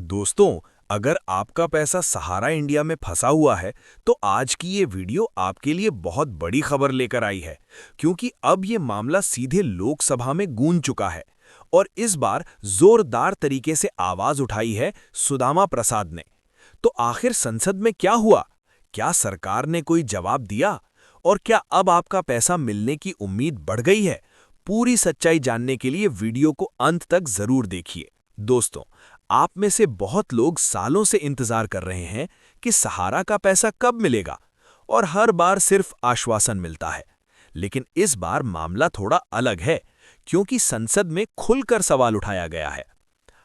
दोस्तों, अगर आपका पैसा सहारा इंडिया में फंसा हुआ है, तो आज की ये वीडियो आपके लिए बहुत बड़ी खबर लेकर आई है, क्योंकि अब ये मामला सीधे लोकसभा में गूंज चुका है और इस बार जोरदार तरीके से आवाज उठाई है सुदामा प्रसाद ने। तो आखिर संसद में क्या हुआ? क्या सरकार ने कोई जवाब दिया? और क्या अब आपका पैसा मिलने की उम्मीद बढ़ गई है? पूरी सच्चाई जानने के लिए वीडियो को अंत तक जरूर देखिए। दोस्तों, आप में से बहुत लोग सालों से इंतजार कर रहे हैं कि सहारा का पैसा कब मिलेगा, और हर बार सिर्फ आश्वासन मिलता है। लेकिन इस बार मामला थोड़ा अलग है, क्योंकि संसद में खुलकर सवाल उठाया गया है।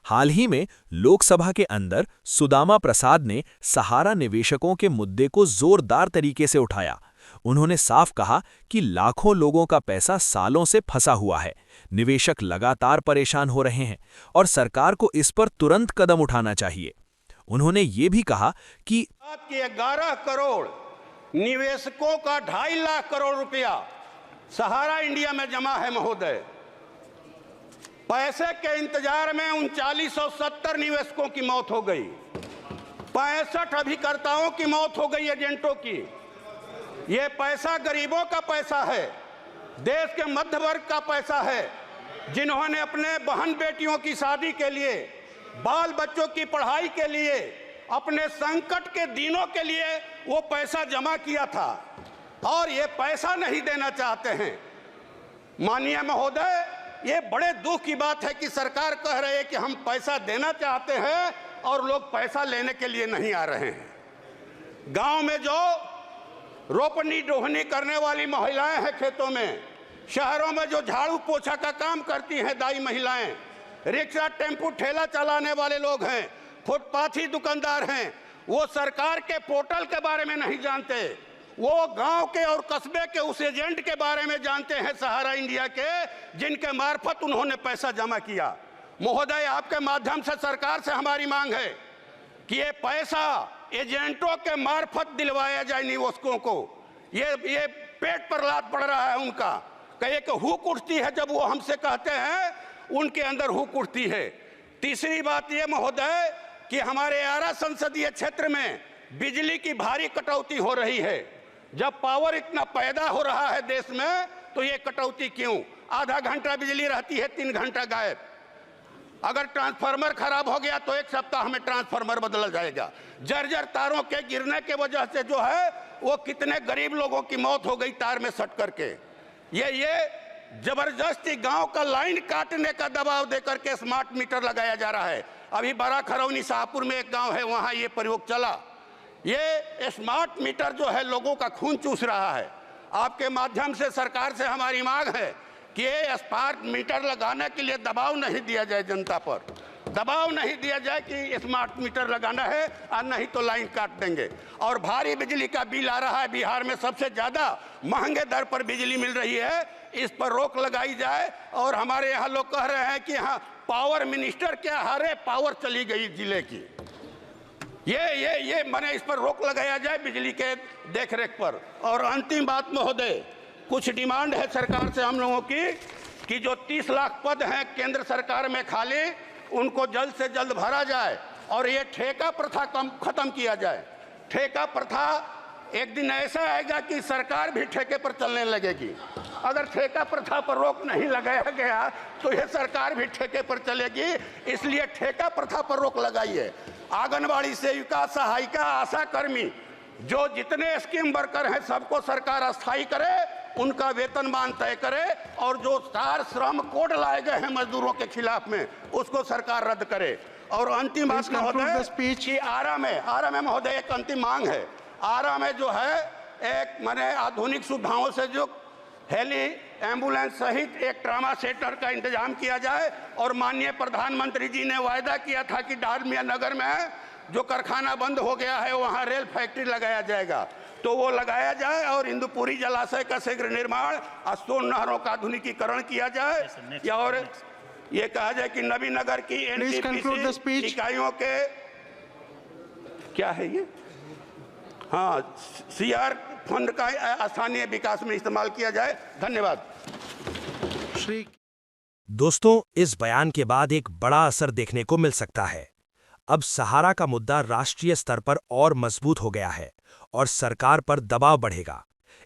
हाल ही में लोकसभा के अंदर सुदामा प्रसाद ने सहारा निवेशकों के मुद्दे को जोरदार तरीके से उठाया। उन्होंने साफ कहा कि लाखों लोगों का पैसा सालों से फंसा हुआ है, निवेशक लगातार परेशान हो रहे हैं और सरकार को इस पर तुरंत कदम उठाना चाहिए। उन्होंने ये भी कहा कि 11 करोड़ निवेशकों का 2.5 लाख करोड़ रुपया सहारा इंडिया में जमा है महोदय। पैसे के इंतजार में 3970 निवेशकों की मौत हो गई, 65 अभिकर्ताओं की मौत हो गई, एजेंटों की। ये पैसा गरीबों का पैसा है, देश के मध्य वर्ग का पैसा है, जिन्होंने अपने बहन बेटियों की शादी के लिए, बाल बच्चों की पढ़ाई के लिए, अपने संकट के दिनों के लिए वो पैसा जमा किया था और ये पैसा नहीं देना चाहते हैं। माननीय महोदय, ये बड़े दुख की बात है कि सरकार कह रही है कि हम पैसा देना चाहते हैं और लोग पैसा लेने के लिए नहीं आ रहे हैं। गांव में जो रोपनी डोहनी करने वाली महिलाएं हैं खेतों में, शहरों में जो झाड़ू पोछा का काम करती हैं दाई महिलाएं, रिक्शा टेम्पू ठेला चलाने वाले लोग हैं, फुटपाथी दुकानदार हैं, वो सरकार के पोर्टल के बारे में नहीं जानते। वो गांव के और कस्बे के उस एजेंट के बारे में जानते हैं सहारा इंडिया के, जिनके मार्फत उन्होंने पैसा जमा किया। महोदय, आपके माध्यम से सरकार से हमारी मांग है कि ये पैसा एजेंटों के मार्फत दिलवाया जाए निवेशकों को। ये पेट पर लात पड़ रहा है उनका। कहे कि हुक उठती है जब वो हमसे कहते हैं, उनके अंदर हुक उठती है। तीसरी बात ये महोदय कि हमारे आरा संसदीय क्षेत्र में बिजली की भारी कटौती हो रही है। जब पावर इतना पैदा हो रहा है देश में, तो ये कटौती क्यों? आधा घंटा बिजली रहती है, 3 घंटा गायब। अगर ट्रांसफार्मर खराब हो गया तो 1 सप्ताह में ट्रांसफार्मर बदला जाएगा। जर्जर तारों के गिरने के वजह से जो है वो कितने गरीब लोगों की मौत हो गई तार में सट करके। ये जबरदस्ती गांव का लाइन काटने का दबाव देकर के स्मार्ट मीटर लगाया जा रहा है। अभी बड़ा खरौनी शाहपुर में एक गांव है, वहां ये प्रयोग चला। ये स्मार्ट मीटर जो है लोगों का खून चूस रहा है। आपके माध्यम से सरकार से हमारी मांग है कि ये स्मार्ट मीटर लगाने के लिए दबाव नहीं दिया जाए, जनता पर दबाव नहीं दिया जाए कि स्मार्ट मीटर लगाना है और नहीं तो लाइन काट देंगे। और भारी बिजली का बिल आ रहा है, बिहार में सबसे ज़्यादा महंगे दर पर बिजली मिल रही है, इस पर रोक लगाई जाए। और हमारे यहाँ लोग कह रहे हैं कि हाँ, पावर मिनिस्टर क्या हारे, पावर चली गई जिले की। ये माने इस पर रोक लगाया जाए बिजली के देखरेख पर। और अंतिम बात महोदय, कुछ डिमांड है सरकार से हम लोगों की कि जो 30 लाख पद हैं केंद्र सरकार में खाली, उनको जल्द से जल्द भरा जाए और ये ठेका प्रथा खत्म किया जाए। ठेका प्रथा एक दिन ऐसा आएगा कि सरकार भी ठेके पर चलने लगेगी। अगर ठेका प्रथा पर रोक नहीं लगाया गया तो ये सरकार भी ठेके पर चलेगी। इसलिए ठेका प्रथा पर रोक लगाइए। आंगनबाड़ी सेविका, सहायिका, आशा कर्मी, जो जितने स्कीम वर्कर हैं, सबको सरकार अस्थायी करे, उनका वेतनमान तय करे। और जो 4 श्रम कोड लाए गए हैं मजदूरों के खिलाफ में, उसको सरकार रद्द करे। और अंतिम बात महोदय कि आरा में महोदय एक अंतिम मांग है। आरा में जो है एक माने आधुनिक सुविधाओं से जो हेली एम्बुलेंस सहित एक ट्रामा सेंटर का इंतजाम किया जाए। और माननीय प्रधानमंत्री जी ने वायदा किया था कि डालमिया नगर में जो कारखाना बंद हो गया है, वहाँ रेल फैक्ट्री लगाया जाएगा, तो वो लगाया जाए। और इंदुपुरी जलाशय का शीघ्र निर्माण, सोन नहरों का आधुनिकीकरण किया जाए। और ये कहा जाए कि नबीनगर की एनटीपीसी इकाइयों के क्या है ये, हाँ, सीआर फंड का स्थानीय विकास में इस्तेमाल किया जाए। धन्यवाद। दोस्तों, इस बयान के बाद एक बड़ा असर देखने को मिल सकता है। अब सहारा का मुद्दा राष्ट्रीय स्तर पर और मजबूत हो गया है और सरकार पर दबाव बढ़ेगा।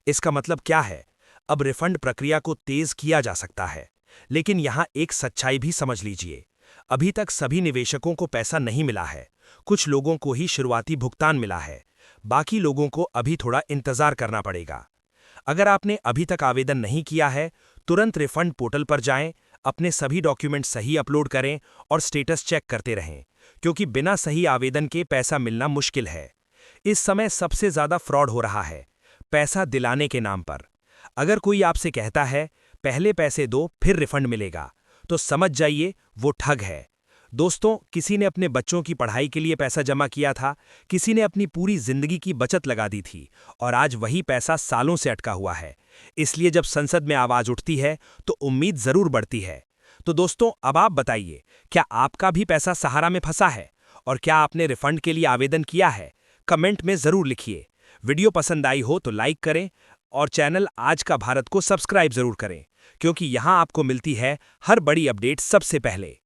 इसका मतलब क्या है? अब रिफंड प्रक्रिया को तेज किया जा सकता है। लेकिन यहां एक सच्चाई भी समझ लीजिए। अभी तक सभी निवेशकों को पैसा नहीं मिला है। कुछ लोगों को ही शुरुआती भुगतान मिला है। बाकी लोगों को अभी थोड़ा इंतजार करना पड़ेगा। अगर आपने अभी तक आवेदन नहीं किया है, तुरंत रिफंड पोर्टल पर जाएं, अपने सभी डॉक्यूमेंट सही अपलोड करें और स्टेटस चेक करते रहें, क्योंकि बिना सही आवेदन के पैसा मिलना मुश्किल है। इस समय सबसे ज्यादा फ्रॉड हो रहा है, पैसा दिलाने के नाम पर। अगर कोई आपसे कहता है पहले पैसे दो फिर रिफंड मिलेगा, तो समझ जाइए वो ठग है। दोस्तों, किसी ने अपने बच्चों की पढ़ाई के लिए पैसा जमा किया था, किसी ने अपनी पूरी जिंदगी की बचत लगा दी थी और आज वही पैसा सालों से अटका हुआ है। इसलिए जब संसद में आवाज उठती है तो उम्मीद जरूर बढ़ती है। तो दोस्तों, अब आप बताइए, क्या आपका भी पैसा सहारा में फंसा है और क्या आपने रिफंड के लिए आवेदन किया है? कमेंट में जरूर लिखिए। वीडियो पसंद आई हो तो लाइक करें और चैनल आज का भारत को सब्सक्राइब जरूर करें, क्योंकि यहां आपको मिलती है हर बड़ी अपडेट सबसे पहले।